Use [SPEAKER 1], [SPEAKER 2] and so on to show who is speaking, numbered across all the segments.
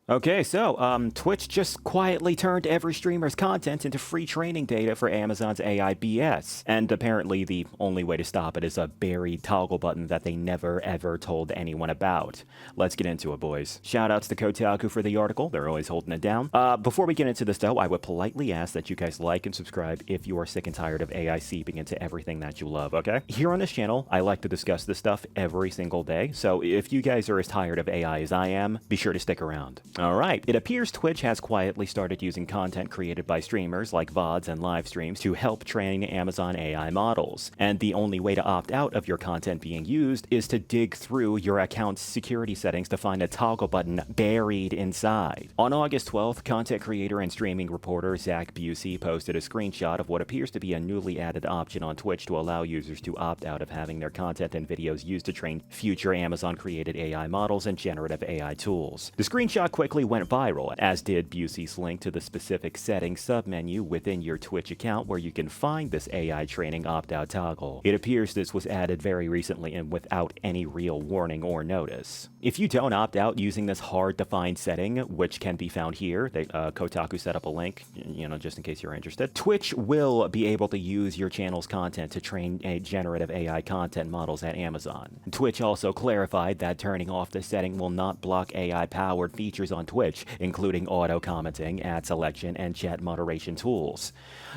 [SPEAKER 1] Okay, so Twitch just quietly turned every streamer's content into free training data for Amazon's AI BS. And apparently the only way to stop it is a buried toggle button that they never ever told anyone about. Let's get into it, boys. Shoutouts to Kotaku for the article. They're always holding it down. Before we get into this, though, I would politely ask that you guys like and subscribe if you are sick and tired of AI seeping into everything that you love, okay? Here on this channel, I like to discuss this stuff every single day. So if you guys are as tired of AI as I am, be sure to stick around. Alright, it appears Twitch has quietly started using content created by streamers like VODs and live streams to help train Amazon AI models. And the only way to opt out of your content being used is to dig through your account's security settings to find a toggle button buried inside. On August 12th, content creator and streaming reporter Zach Busey posted a screenshot of what appears to be a newly added option on Twitch to allow users to opt out of having their content and videos used to train future Amazon-created AI models and generative AI tools. The screenshot quickly went viral, as did Busey's link to the specific settings submenu within your Twitch account where you can find this AI training opt-out toggle. It appears this was added very recently and without any real warning or notice. If you don't opt out using this hard-to-find setting, which can be found here, Kotaku set up a link, just in case you're interested, Twitch will be able to use your channel's content to train generative AI content models at Amazon. Twitch also clarified that turning off this setting will not block AI-powered features on Twitch, including auto-commenting, ad selection, and chat moderation tools.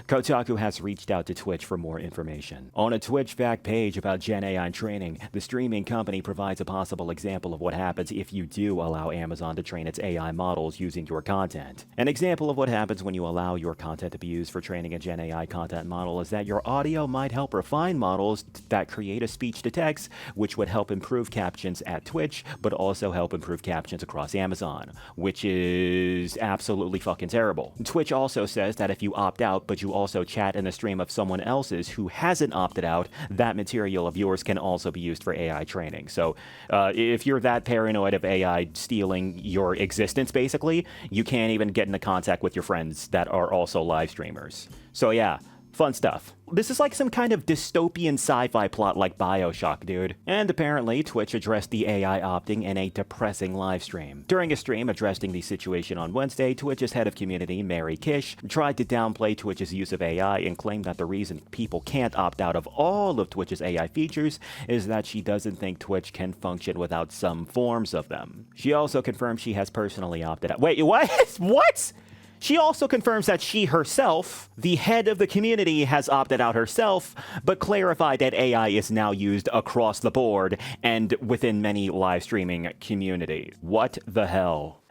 [SPEAKER 1] Kotaku has reached out to Twitch for more information. On a Twitch fact page about Gen AI training, the streaming company provides a possible example of what happens if you do allow Amazon to train its AI models using your content. An example of what happens when you allow your content to be used for training a Gen AI content model is that your audio might help refine models that create a speech-to-text, which would help improve captions at Twitch, but also help improve captions across Amazon, which is absolutely fucking terrible. Twitch also says that if you opt out, but you also chat in the stream of someone else's who hasn't opted out, that material of yours can also be used for AI training. So if you're that paranoid of AI stealing your existence, basically, you can't even get into contact with your friends that are also live streamers. So yeah, fun stuff. This is like some kind of dystopian sci-fi plot like BioShock, dude. And apparently, Twitch addressed the AI opting in a depressing live stream. During a stream addressing the situation on Wednesday, Twitch's head of community, Mary Kish, tried to downplay Twitch's use of AI and claimed that the reason people can't opt out of all of Twitch's AI features is that she doesn't think Twitch can function without some forms of them. She also confirmed she has personally opted out. Wait, what? What? She also confirms that she herself, the head of the community, has opted out herself, but clarified that AI is now used across the board and within many live streaming communities. What the hell?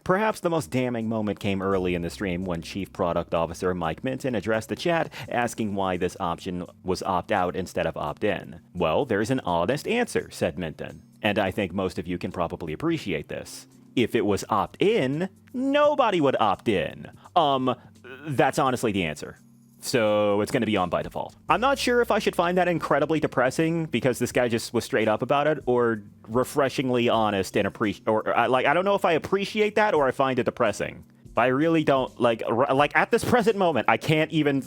[SPEAKER 1] Perhaps the most damning moment came early in the stream when Chief Product Officer Mike Minton addressed the chat, asking why this option was opt-out instead of opt-in. Well, there's an honest answer, said Minton, and I think most of you can probably appreciate this. If it was opt-in, nobody would opt in. That's honestly the answer. So it's going to be on by default. I'm not sure if I should find that incredibly depressing because this guy just was straight up about it, or refreshingly honest and I don't know if I appreciate that or I find it depressing. But I really don't like at this present moment, I can't even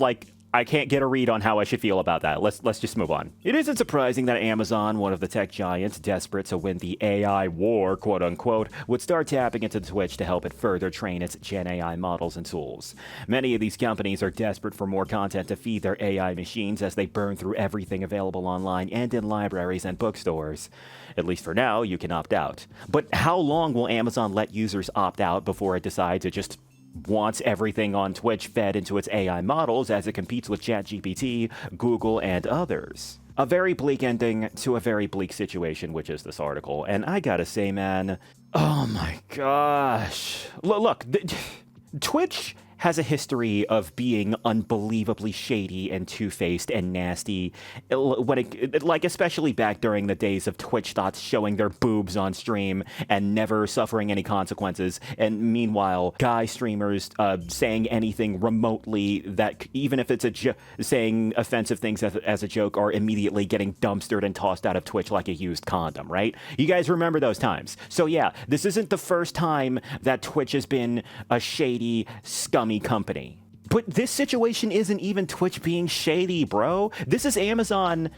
[SPEAKER 1] I can't get a read on how I should feel about that. Let's just move on. It isn't surprising that Amazon, one of the tech giants desperate to win the AI war, quote unquote, would start tapping into Twitch to help it further train its Gen AI models and tools. Many of these companies are desperate for more content to feed their AI machines as they burn through everything available online and in libraries and bookstores. At least for now, you can opt out. But how long will Amazon let users opt out before it decides to just wants everything on Twitch fed into its AI models as it competes with ChatGPT, Google, and others? A very bleak ending to a very bleak situation, which is this article. And I gotta say, man, oh my gosh. Look, Twitch has a history of being unbelievably shady and two-faced and nasty, especially back during the days of Twitch thoughts showing their boobs on stream and never suffering any consequences, and meanwhile, guy streamers saying anything remotely that, even if it's saying offensive things as a joke, are immediately getting dumpstered and tossed out of Twitch like a used condom, right? You guys remember those times. So yeah, this isn't the first time that Twitch has been a shady, scummy company. But this situation isn't even Twitch being shady, bro. This is Amazon,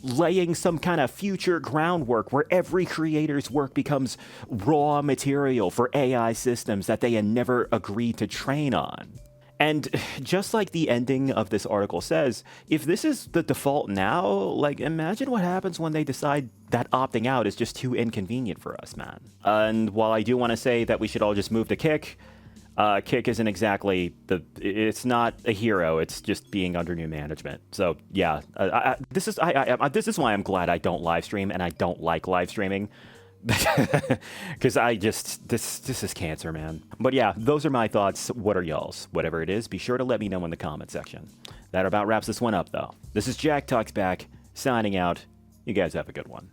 [SPEAKER 1] laying some kind of future groundwork where every creator's work becomes raw material for AI systems that they had never agreed to train on. And just like the ending of this article says, if this is the default now, like, imagine what happens when they decide that opting out is just too inconvenient for us, man. And while I do want to say that we should all just move to Kick, Kick isn't exactly it's not a hero. It's just being under new management. So yeah, this is why I'm glad I don't live stream, and I don't like live streaming. Because this is cancer, man. But yeah, those are my thoughts. What are y'all's? Whatever it is, be sure to let me know in the comment section. That about wraps this one up, though. This is Jack Talks Back, signing out. You guys have a good one.